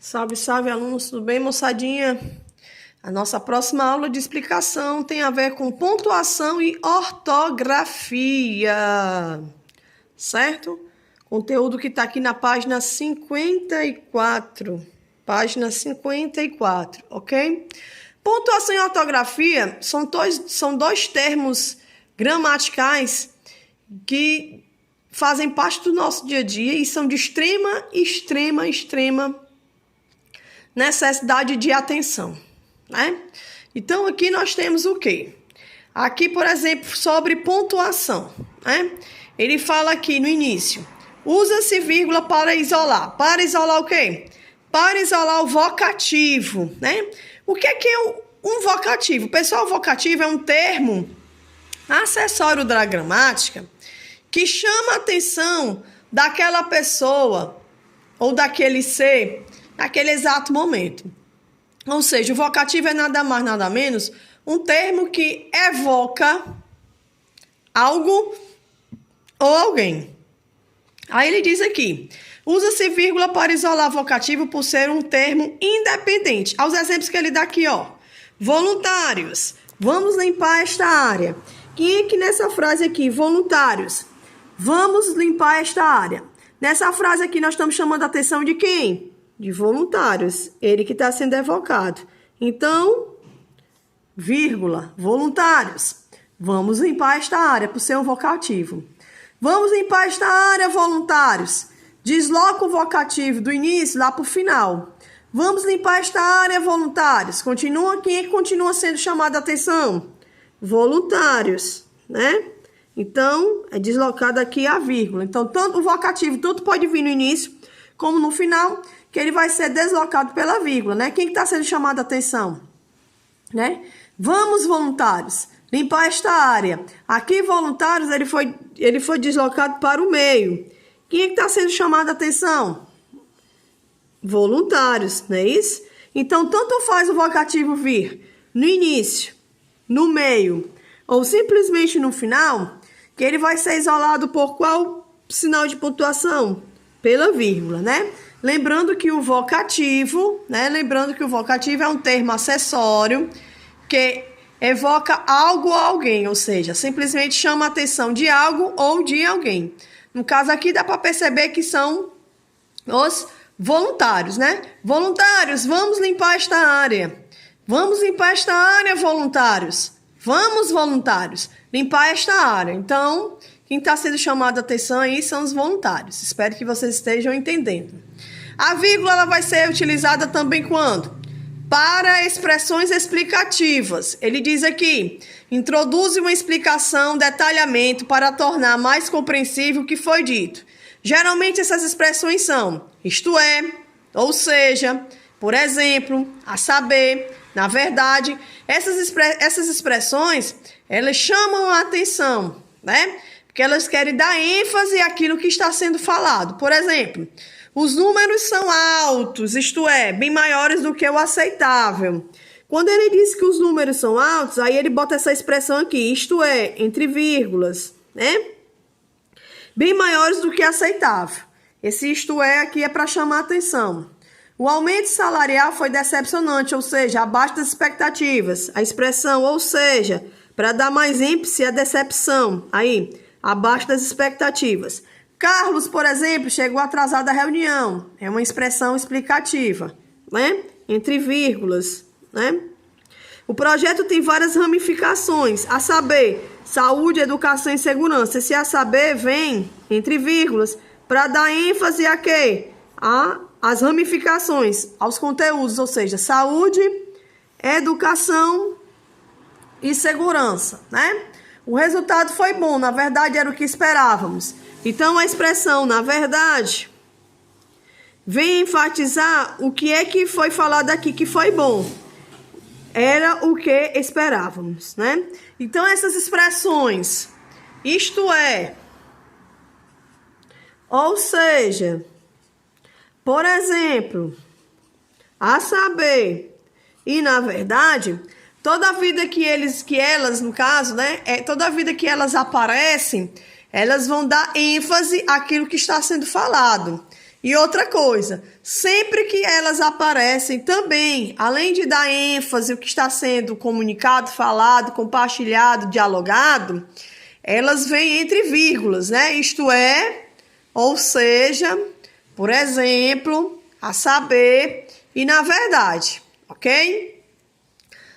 Salve, salve, alunos, tudo bem, moçadinha? A nossa próxima aula de explicação tem a ver com pontuação e ortografia, certo? Conteúdo que está aqui na página 54, ok? Pontuação e ortografia são dois termos gramaticais que fazem parte do nosso dia a dia e são de extrema necessidade de atenção, né? Então, aqui nós temos o quê? Aqui, por exemplo, sobre pontuação, né? Ele fala aqui no início, usa-se vírgula para isolar. Para isolar o quê? Para isolar o vocativo, né? O que é um vocativo? Pessoal, vocativo é um termo acessório da gramática que chama a atenção daquela pessoa ou daquele ser naquele exato momento. Ou seja, o vocativo é nada mais, nada menos um termo que evoca algo ou alguém. Aí ele diz aqui, usa-se vírgula para isolar vocativo por ser um termo independente. Aos exemplos que ele dá aqui, ó. Voluntários, vamos limpar esta área. Quem é que nessa frase aqui, voluntários, vamos limpar esta área. Nessa frase aqui nós estamos chamando a atenção de quem? De voluntários, ele que está sendo evocado. Então, vírgula, voluntários, vamos limpar esta área, por ser um vocativo. Vamos limpar esta área, voluntários. Desloca o vocativo do início lá para o final. Vamos limpar esta área, voluntários. Continua, quem é que continua sendo chamado a atenção? Voluntários, né? Então, é deslocado aqui a vírgula. Então, tanto o vocativo, tanto pode vir no início, como no final, que ele vai ser deslocado pela vírgula, né? Quem está sendo chamado a atenção? Né? Vamos, voluntários, limpar esta área. Aqui, voluntários, ele foi deslocado para o meio. Quem é que está sendo chamado a atenção? Voluntários, não é isso? Então, tanto faz o vocativo vir no início, no meio, ou simplesmente no final, que ele vai ser isolado por qual sinal de pontuação? Pela vírgula, né? Lembrando que o vocativo, é um termo acessório que evoca algo ou alguém, ou seja, simplesmente chama a atenção de algo ou de alguém. No caso aqui dá para perceber que são os voluntários, né? Voluntários, vamos limpar esta área. Vamos limpar esta área, voluntários. Vamos, voluntários, limpar esta área. Então, quem está sendo chamado a atenção aí são os voluntários. Espero que vocês estejam entendendo. A vírgula ela vai ser utilizada também quando? Para expressões explicativas. Ele diz aqui, introduz uma explicação, detalhamento para tornar mais compreensível o que foi dito. Geralmente essas expressões são, isto é, ou seja, por exemplo, a saber, na verdade. Essas expressões, elas chamam a atenção, né? Porque elas querem dar ênfase àquilo que está sendo falado. Por exemplo, os números são altos, isto é, bem maiores do que o aceitável. Quando ele diz que os números são altos, aí ele bota essa expressão aqui, isto é, entre vírgulas, né? Bem maiores do que aceitável. Esse isto é aqui é para chamar a atenção. O aumento salarial foi decepcionante, ou seja, abaixo das expectativas. A expressão, ou seja, para dar mais ênfase à decepção, aí, abaixo das expectativas. Carlos, por exemplo, chegou atrasado à reunião. É uma expressão explicativa, né? Entre vírgulas, né? O projeto tem várias ramificações, a saber, saúde, educação e segurança. Esse a saber vem, entre vírgulas, para dar ênfase a quê? As ramificações, aos conteúdos, ou seja, saúde, educação e segurança, né? O resultado foi bom, na verdade era o que esperávamos. Então, a expressão, na verdade, vem enfatizar o que é que foi falado aqui que foi bom. Era o que esperávamos, né? Então, essas expressões, isto é, ou seja, por exemplo, a saber e na verdade, toda vida que elas, no caso, né? Toda vida que elas aparecem, elas vão dar ênfase àquilo que está sendo falado. E outra coisa, sempre que elas aparecem também, além de dar ênfase ao que está sendo comunicado, falado, compartilhado, dialogado, elas vêm entre vírgulas, né? Isto é, ou seja, por exemplo, a saber e na verdade, ok?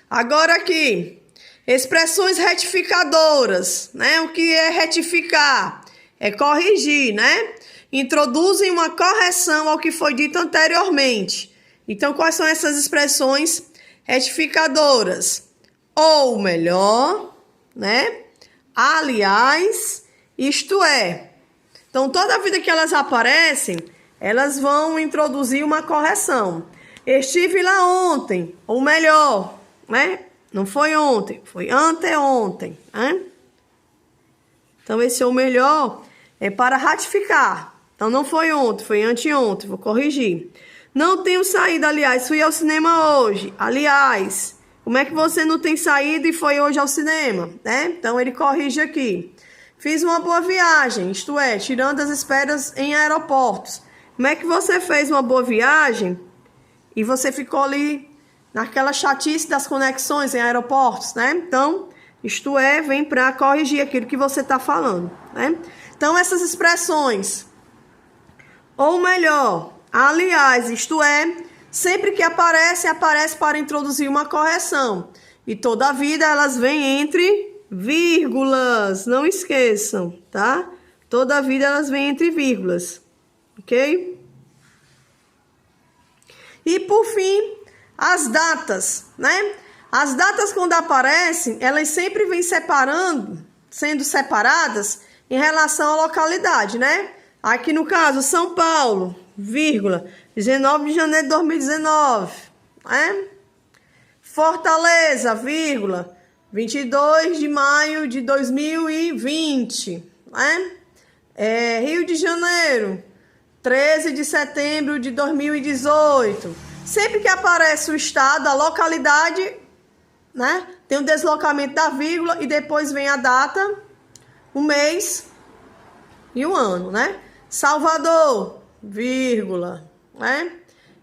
Agora aqui, expressões retificadoras, né? O que é retificar? É corrigir, né? Introduzem uma correção ao que foi dito anteriormente. Então, quais são essas expressões retificadoras? Ou melhor, né? Aliás, isto é. Então, toda vida que elas aparecem, elas vão introduzir uma correção. Estive lá ontem, ou melhor, né? Não foi ontem, foi anteontem, né? Então, esse ou melhor é para ratificar. Então, não foi ontem, foi anteontem, vou corrigir. Não tenho saído, aliás, fui ao cinema hoje. Aliás, como é que você não tem saído e foi hoje ao cinema, né? Então, ele corrige aqui. Fiz uma boa viagem, isto é, tirando as esperas em aeroportos. Como é que você fez uma boa viagem e você ficou ali naquela chatice das conexões em aeroportos, né? Então, isto é, vem para corrigir aquilo que você está falando, né? Então, essas expressões, ou melhor, aliás, isto é, sempre que aparece para introduzir uma correção. E toda a vida elas vêm entre vírgulas, não esqueçam, tá? Toda a vida elas vêm entre vírgulas, ok? E por fim, as datas, né? As datas quando aparecem, elas sempre vêm sendo separadas em relação à localidade, né? Aqui no caso, São Paulo, vírgula, 19 de janeiro de 2019, né? Fortaleza, vírgula, 22 de maio de 2020, né? Rio de Janeiro, 13 de setembro de 2018. Sempre que aparece o estado, a localidade, né? Tem o deslocamento da vírgula e depois vem a data, o mês e o ano, né? Salvador, vírgula, né?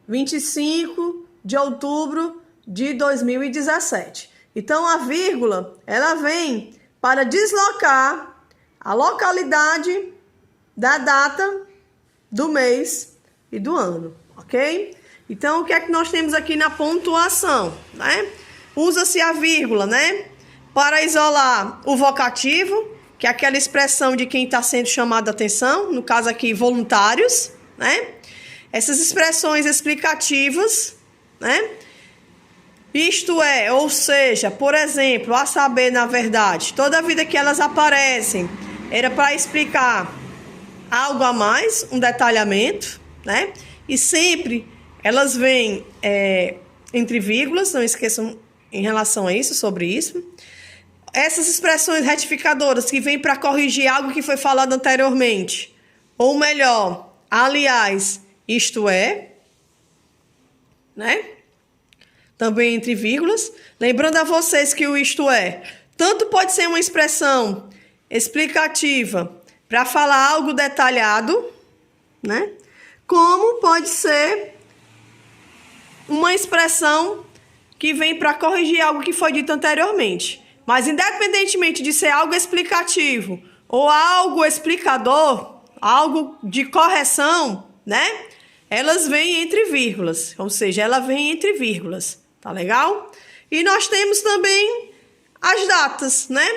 25 de outubro de 2017. Então, a vírgula, ela vem para deslocar a localidade da data, do mês e do ano, ok? Então, o que é que nós temos aqui na pontuação, né? Usa-se a vírgula, né? Para isolar o vocativo, que é aquela expressão de quem está sendo chamado a atenção, no caso aqui, voluntários, né? Essas expressões explicativas, né? Isto é, ou seja, por exemplo, a saber, na verdade, toda vida que elas aparecem era para explicar algo a mais, um detalhamento, né? E sempre elas vêm entre vírgulas, não esqueçam em relação a isso, sobre isso. Essas expressões retificadoras que vêm para corrigir algo que foi falado anteriormente. Ou melhor, aliás, isto é, né? Também entre vírgulas. Lembrando a vocês que o isto é, tanto pode ser uma expressão explicativa para falar algo detalhado, né? Como pode ser uma expressão que vem para corrigir algo que foi dito anteriormente. Mas independentemente de ser algo explicativo ou algo explicador, algo de correção, né? Elas vêm entre vírgulas, ou seja, ela vem entre vírgulas, tá legal? E nós temos também as datas, né?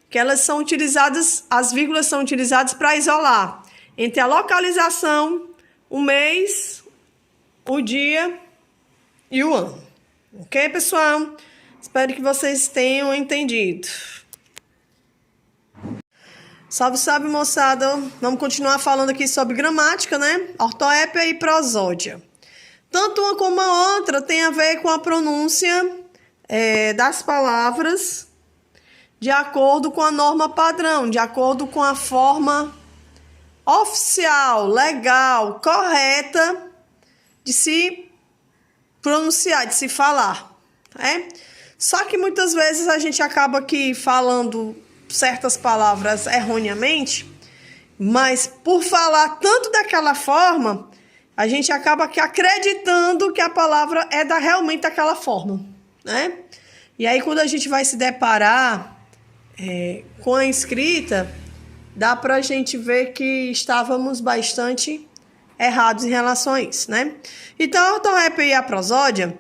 Que elas são utilizadas, as vírgulas são utilizadas para isolar entre a localização, o mês, o dia e o ano. Ok, pessoal? Espero que vocês tenham entendido. Salve, salve, moçada! Vamos continuar falando aqui sobre gramática, né? Ortoépia e prosódia. Tanto uma como a outra tem a ver com a pronúncia das palavras de acordo com a norma padrão, de acordo com a forma oficial, legal, correta de se pronunciar, de se falar, né? Só que muitas vezes a gente acaba aqui falando certas palavras erroneamente, mas por falar tanto daquela forma, a gente acaba que acreditando que a palavra é realmente daquela forma, né? E aí, quando a gente vai se deparar com a escrita, dá pra gente ver que estávamos bastante errados em relação a isso, né? Então, a ortorrépia e a prosódia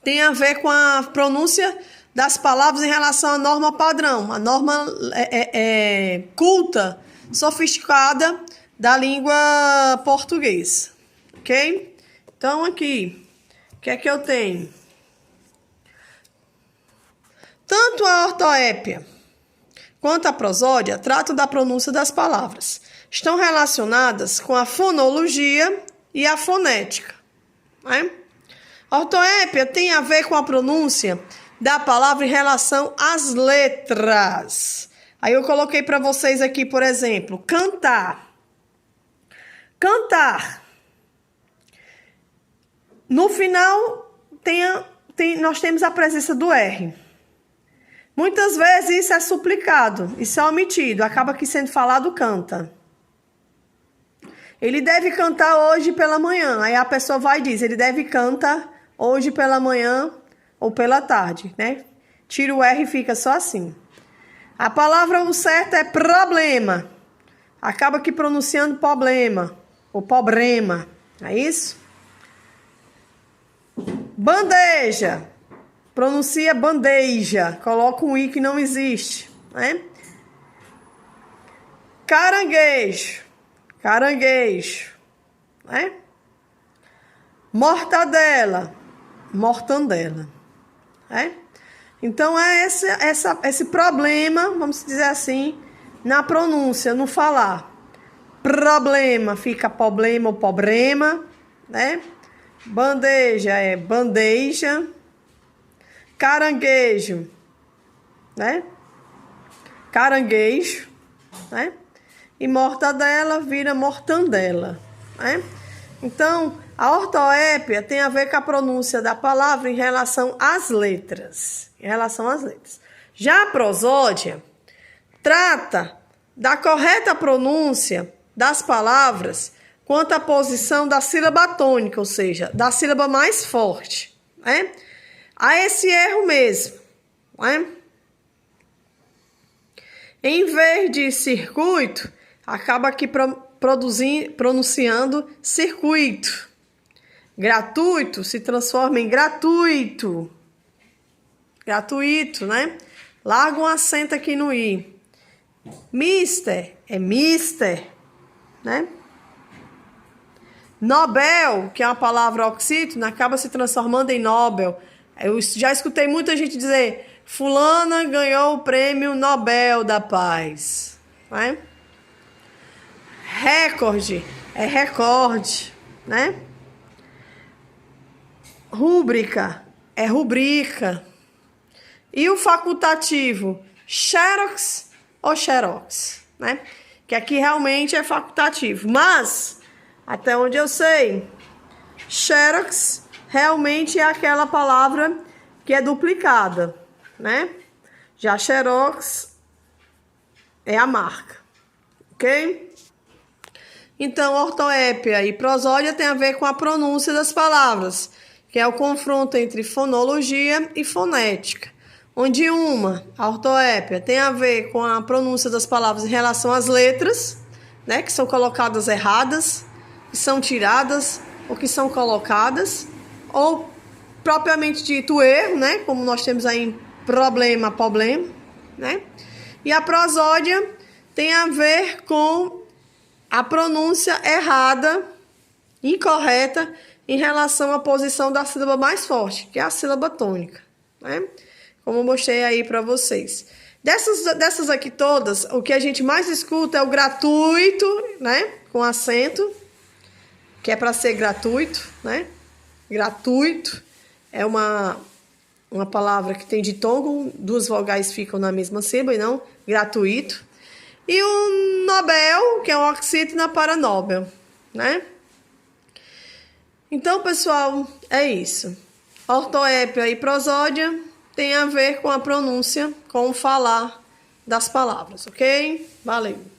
tem a ver com a pronúncia das palavras em relação à norma padrão, a norma culta, sofisticada da língua portuguesa, ok? Então, aqui, o que é que eu tenho? Tanto a ortoépia quanto a prosódia tratam da pronúncia das palavras. Estão relacionadas com a fonologia e a fonética, né? A ortoépia tem a ver com a pronúncia da palavra em relação às letras. Aí eu coloquei para vocês aqui, por exemplo, cantar. Cantar. No final, nós temos a presença do R. Muitas vezes isso é suplicado, isso é omitido, acaba aqui sendo falado canta. Ele deve cantar hoje pela manhã. Aí a pessoa vai e diz, ele deve cantar hoje pela manhã ou pela tarde, né? Tira o R e fica só assim. A palavra o certo é problema. Acaba aqui pronunciando problema ou problema. É isso? Bandeja. Pronuncia bandeja. Coloca um I que não existe, né? Caranguejo. Caranguejo, né? Mortadela, mortandela, né? Então é esse problema, vamos dizer assim, na pronúncia, no falar. Problema fica problema ou problema, né? Bandeja é bandeja. Caranguejo, né? Caranguejo, né? E mortadela vira mortandela, né? Então, a ortoépia tem a ver com a pronúncia da palavra em relação às letras. Em relação às letras. Já a prosódia trata da correta pronúncia das palavras quanto à posição da sílaba tônica, ou seja, da sílaba mais forte, né? Há esse erro mesmo, né? Em vez de circuito, acaba aqui pronunciando circuito. Gratuito se transforma em gratuito. Gratuito, né? Larga um acento aqui no I. Mister é mister, né? Nobel, que é uma palavra oxítona, acaba se transformando em Nobel. Eu já escutei muita gente dizer, fulana ganhou o prêmio Nobel da Paz, né? Recorde é recorde, né? Rúbrica é rubrica. E o facultativo, xerox ou xerox, né? Que aqui realmente é facultativo. Mas, até onde eu sei, xerox realmente é aquela palavra que é duplicada, né? Já xerox é a marca, ok? Então, ortoépia e prosódia tem a ver com a pronúncia das palavras, que é o confronto entre fonologia e fonética. Onde a ortoépia, tem a ver com a pronúncia das palavras em relação às letras, né? Que são colocadas erradas, que são tiradas ou que são colocadas, ou propriamente dito erro, né? Como nós temos aí problema, né? E a prosódia tem a ver com a pronúncia errada, incorreta, em relação à posição da sílaba mais forte, que é a sílaba tônica, né? Como eu mostrei aí para vocês. Dessas aqui todas, o que a gente mais escuta é o gratuito, né? Com acento, que é para ser gratuito, né? Gratuito é uma palavra que tem ditongo, duas vogais ficam na mesma sílaba e não gratuito. E o Nobel, que é um oxítona para Nobel, né? Então, pessoal, é isso. Ortoépia e prosódia tem a ver com a pronúncia, com o falar das palavras, ok? Valeu!